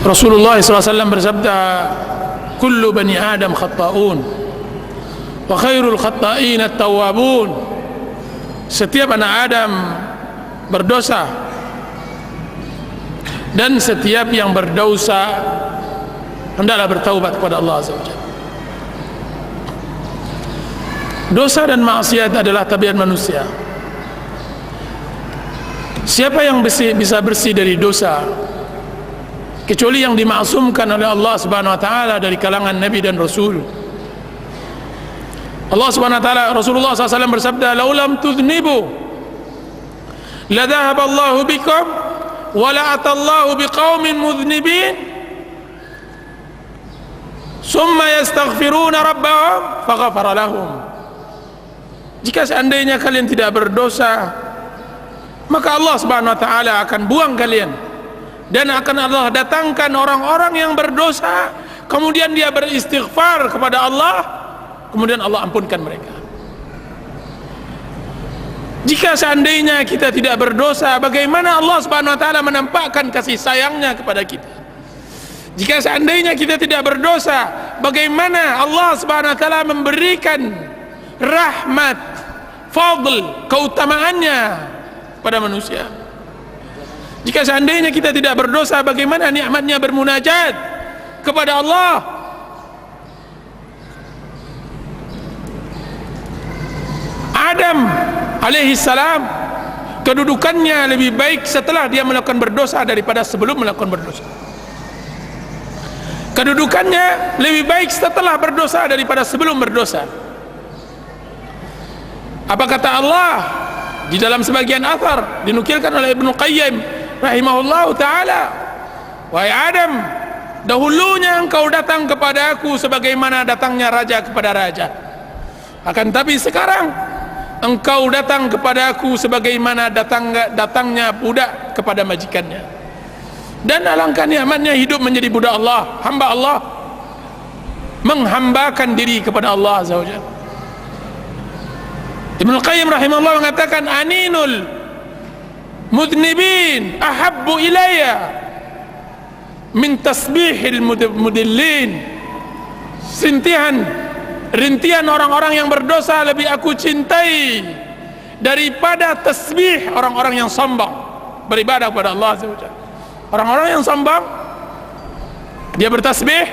Rasulullah SAW bersabda, kullu bani Adam khatta'un wa khairul khatta'in at-tawwabun. Setiap anak Adam berdosa, dan setiap yang berdosa hendaklah bertaubat kepada Allah Azza wa Jalla. Dosa dan maksiat adalah tabiat manusia. Siapa yang bisa bersih dari dosa kecuali yang dimaksumkan oleh Allah Subhanahu wa taala dari kalangan nabi dan rasul? Allah Subhanahu wa taala, Rasulullah SAW bersabda, "Lau lam tudhnibu la dhahaba Allahu bikum wa la atallahu biqaumin mudhnibin summa yastaghfiruna rabbahum faghfara lahum." Jika seandainya kalian tidak berdosa, maka Allah Subhanahu wa taala akan buang kalian, dan akan Allah datangkan orang-orang yang berdosa, kemudian dia beristighfar kepada Allah, kemudian Allah ampunkan mereka. Jika seandainya kita tidak berdosa, bagaimana Allah Subhanahu wa taala menampakkan kasih sayangnya kepada kita? Jika seandainya kita tidak berdosa, bagaimana Allah Subhanahu wa taala memberikan rahmat, fadl, keutamaannya pada manusia? Jika seandainya kita tidak berdosa, bagaimana nikmatnya bermunajat kepada Allah? Adam alaihi salam, kedudukannya lebih baik setelah dia melakukan berdosa daripada sebelum melakukan berdosa. Kedudukannya lebih baik setelah berdosa daripada sebelum berdosa. Apa kata Allah di dalam sebagian athar dinukilkan oleh Ibnu Qayyim rahimahullahu ta'ala? Wahai Adam, dahulunya engkau datang kepada aku sebagaimana datangnya raja kepada raja, akan tapi sekarang engkau datang kepada aku sebagaimana datangnya budak kepada majikannya. Dan alangkah nikmatnya hidup menjadi budak Allah, hamba Allah, menghambakan diri kepada Allah Azza wa Jalla. Ibnu Qayyim rahimahullah mengatakan, aninul mudnibin ahabbu ilayya min tasbihil mudillin. Rintihan orang-orang yang berdosa lebih aku cintai daripada tasbih orang-orang yang sombong beribadah kepada Allah Azza wa Jalla. Orang-orang yang sombong, dia bertasbih,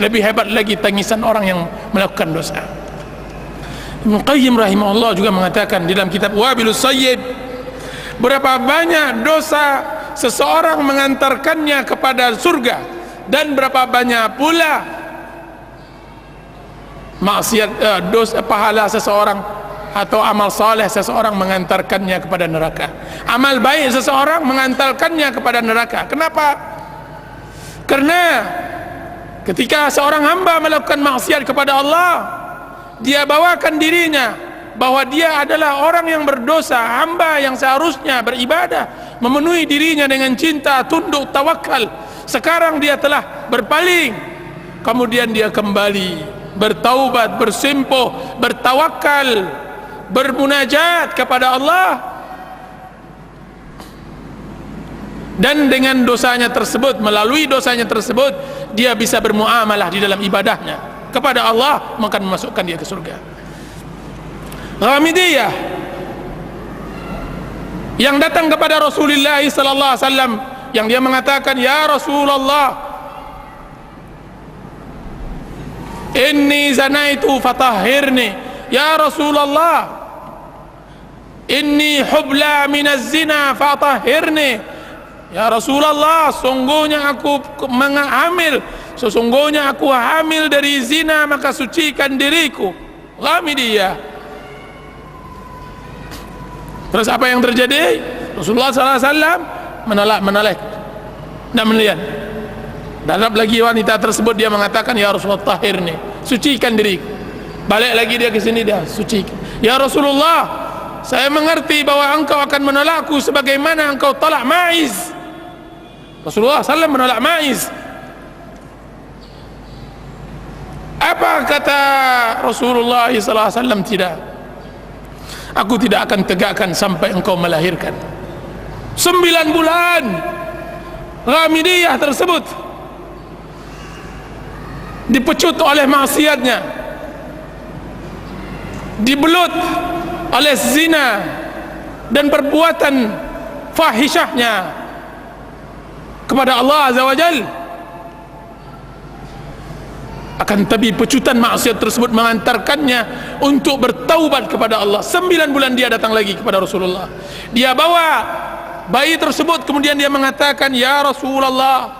lebih hebat lagi tangisan orang yang melakukan dosa. Ibnu Qayyim rahimahullah juga mengatakan di dalam kitab Wabilus Sayyib, berapa banyak dosa seseorang mengantarkannya kepada surga, dan berapa banyak pula maksiat, dosa, pahala seseorang atau amal saleh seseorang mengantarkannya kepada neraka. Amal baik seseorang mengantarkannya kepada neraka. Kenapa? Karena ketika seorang hamba melakukan maksiat kepada Allah, dia bawakan dirinya bahwa dia adalah orang yang berdosa, hamba yang seharusnya beribadah, memenuhi dirinya dengan cinta, tunduk, tawakal. Sekarang dia telah berpaling, kemudian dia kembali bertaubat, bersimpuh, bertawakal, bermunajat kepada Allah, dan dengan dosanya tersebut, melalui dosanya tersebut, dia bisa bermuamalah di dalam ibadahnya kepada Allah, maka memasukkan dia ke surga. Ghamidiyah yang datang kepada Rasulullah sallallahu alaihi wasallam, yang dia mengatakan, ya Rasulullah, inni zanaitu fatahhirni. Ya Rasulullah, inni hubla minaz zina fatahhirni. Ya Rasulullah, sungguhnya aku hamil, sesungguhnya aku hamil dari zina, maka sucikan diriku. Ghamidiyah. Terus apa yang terjadi? Rasulullah SAW menolak, tidak melihat. Dalam lagi wanita tersebut, dia mengatakan, ya Rasulullah, tahirni, sucikan diriku. Balik lagi dia ke sini, dia sucikan. Ya Rasulullah, saya mengerti bahwa engkau akan menolakku sebagaimana engkau tolak Ma'iz. Rasulullah SAW menolak Ma'iz. Apa kata Rasulullah SAW? Tidak, aku tidak akan tegakkan sampai engkau melahirkan. 9 bulan Ghamidiyah tersebut dipecut oleh maksiatnya, dibelut oleh zina dan perbuatan fahisyahnya kepada Allah Azza wa Jalla. Akan tapi pecutan maksiat tersebut mengantarkannya untuk bertaubat kepada Allah. 9 bulan dia datang lagi kepada Rasulullah. Dia bawa bayi tersebut, kemudian dia mengatakan, ya Rasulullah,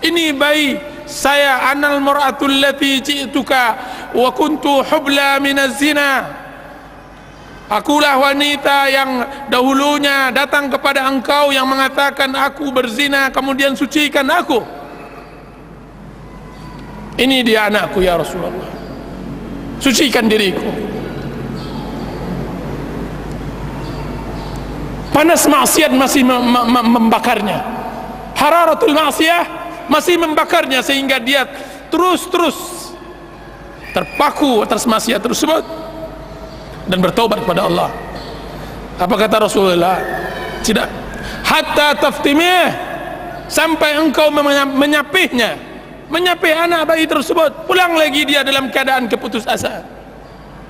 ini bayi saya, anal mar'atul lati ji'tuka wa kuntu hubla minaz zina. Akulah wanita yang dahulunya datang kepada engkau yang mengatakan aku berzina, kemudian sucikan aku. Ini dia anakku ya Rasulullah, sucikan diriku. Panas maksiat masih membakarnya, hararatul maksiyah masih membakarnya, sehingga dia terus terpaku atas maksiat tersebut dan bertobat kepada Allah. Apa kata Rasulullah? Tidak, hatta taftimih, sampai engkau menyapihnya, menyapih anak bayi tersebut. Pulang lagi dia dalam keadaan keputus asa,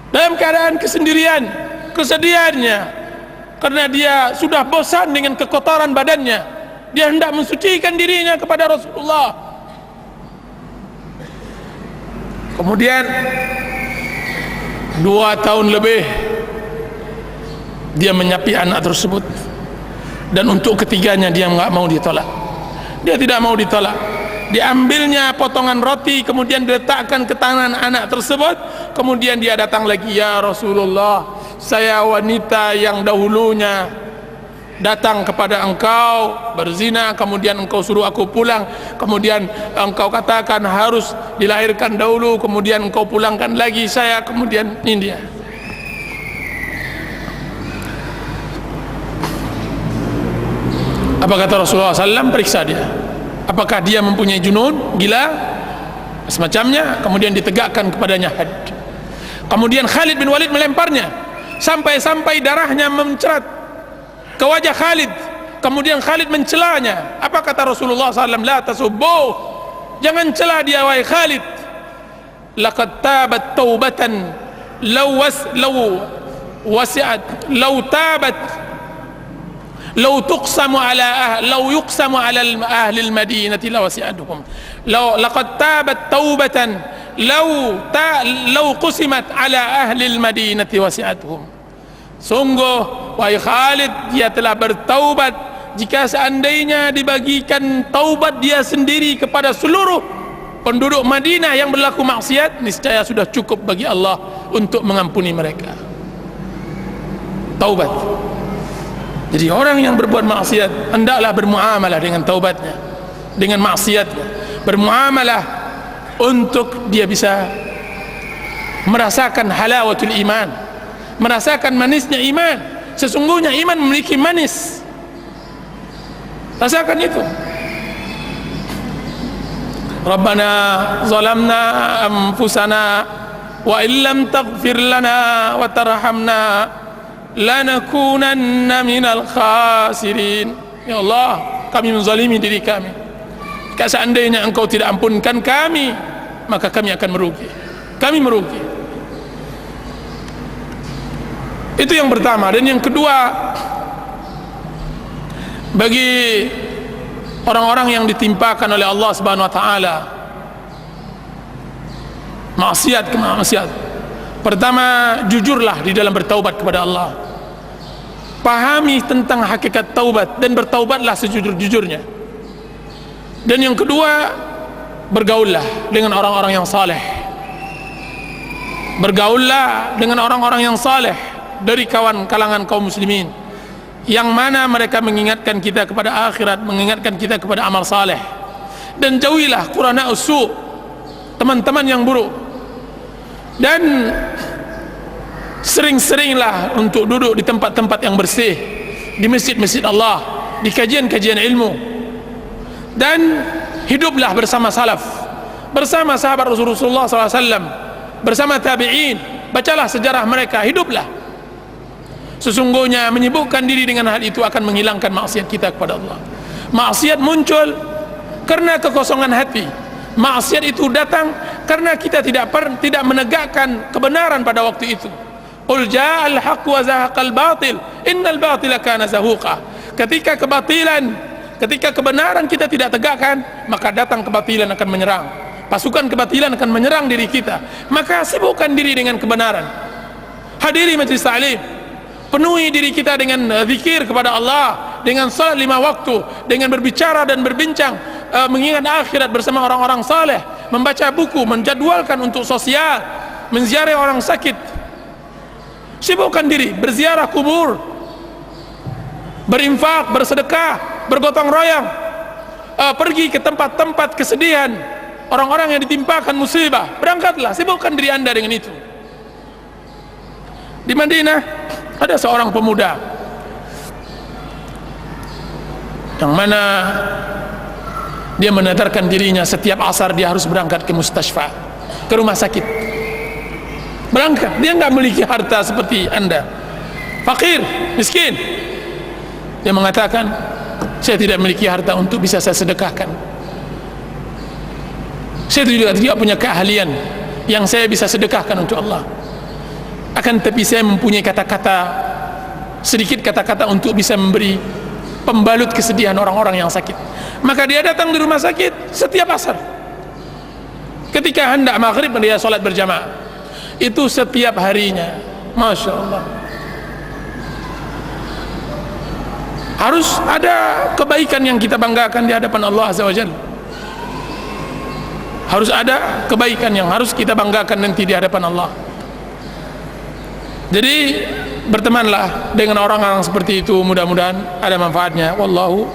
dalam keadaan kesendirian, kesedihannya, karena dia sudah bosan dengan kekotoran badannya. Dia hendak mensucikan dirinya kepada Rasulullah. Kemudian 2 tahun lebih dia menyapi anak tersebut, dan untuk ketiganya dia nggak mau ditolak. Dia tidak mau ditolak. Diambilnya potongan roti, kemudian diletakkan ke tangan anak tersebut. Kemudian dia datang lagi, ya Rasulullah, saya wanita yang dahulunya datang kepada engkau berzina, kemudian engkau suruh aku pulang, kemudian engkau katakan harus dilahirkan dahulu, kemudian engkau pulangkan lagi saya, kemudian ini dia. Apa kata Rasulullah SAW? Periksa dia, apakah dia mempunyai junun, gila, semacamnya. Kemudian ditegakkan kepadanya had. Kemudian Khalid bin Walid melemparnya sampai darahnya mencerat ke wajah Khalid. Kemudian Khalid mencelanya. Apa kata Rasulullah SAW? La tasubbu, jangan cela dia wahai Khalid. Laqad tabat taubatan law wasi'at law tabat law tuqsamu ala law yuqsamu ala ahli al-madinati lawasi'atuhum. Laqad tabat taubatan law qusimat ala ahli al-madinati wasi'atuhum. Sungguh wahai Khalid, dia telah bertaubat. Jika seandainya dibagikan taubat dia sendiri kepada seluruh penduduk Madinah yang berlaku maksiat, niscaya sudah cukup bagi Allah untuk mengampuni mereka. Taubat. Jadi orang yang berbuat maksiat hendaklah bermuamalah dengan taubatnya, dengan maksiatnya, bermuamalah untuk dia bisa merasakan halawatul iman, merasakan manisnya iman. Sesungguhnya iman memiliki manis, rasakan itu. Rabbana zalamna anfusana wa illam taghfir lana wa tarhamna lanakunanna minal khasirin. Ya Allah, kami menzalimi diri kami. Jika seandainya engkau tidak ampunkan kami, maka kami akan merugi. Kami merugi. Itu yang pertama. Dan yang kedua, bagi orang-orang yang ditimpakan oleh Allah Subhanahu wa taala maksiat ke maksiat, pertama, jujurlah di dalam bertaubat kepada Allah. Pahami tentang hakikat taubat dan bertaubatlah sejujur-jujurnya. Dan yang kedua, bergaullah dengan orang-orang yang saleh. Bergaullah dengan orang-orang yang saleh dari kalangan kaum muslimin, yang mana mereka mengingatkan kita kepada akhirat, mengingatkan kita kepada amal saleh. Dan jauhilah qurana usu, teman-teman yang buruk. Dan sering-seringlah untuk duduk di tempat-tempat yang bersih, di masjid-masjid Allah, di kajian-kajian ilmu. Dan hiduplah bersama salaf, bersama sahabat Rasulullah SAW, bersama tabi'in. Bacalah sejarah mereka, hiduplah. Sesungguhnya menyibukkan diri dengan hal itu akan menghilangkan maksiat kita kepada Allah. Maksiat muncul karena kekosongan hati. Maksiat itu datang Karena kita tidak menegakkan kebenaran pada waktu itu. Qul ja'al haqq wa zahaqal batil innal batila kana zahuqa. Ketika kebenaran kita tidak tegakkan, maka datang kebatilan akan menyerang. Pasukan kebatilan akan menyerang diri kita. Maka sibukkan diri dengan kebenaran. Hadiri majlis ta'lim, penuhi diri kita dengan zikir kepada Allah, dengan salat 5 waktu, dengan berbicara dan berbincang, mengingat akhirat bersama orang-orang saleh, membaca buku, menjadwalkan untuk sosial, menziarahi orang sakit. Sibukkan diri, berziarah kubur, berinfak, bersedekah, bergotong royong, pergi ke tempat-tempat kesedihan orang-orang yang ditimpakan musibah. Berangkatlah, sibukkan diri anda dengan itu. Di Madinah ada seorang pemuda yang mana dia menadarkan dirinya setiap asar dia harus berangkat ke mustasfa, ke rumah sakit. Berangkat, dia nggak memiliki harta seperti anda, fakir, miskin. Dia mengatakan, saya tidak memiliki harta untuk bisa saya sedekahkan. Saya juga tidak punya keahlian yang saya bisa sedekahkan untuk Allah. Akan tetapi saya mempunyai kata-kata, sedikit kata-kata untuk bisa memberi pembalut kesedihan orang-orang yang sakit. Maka dia datang di rumah sakit setiap asar. Ketika hendak maghrib dia sholat berjamaah. Itu setiap harinya. Masya Allah. Harus ada kebaikan yang kita banggakan di hadapan Allah Azza wa Jalla. Harus ada kebaikan yang harus kita banggakan nanti di hadapan Allah. Jadi bertemanlah dengan orang-orang seperti itu, mudah-mudahan ada manfaatnya. Wallahu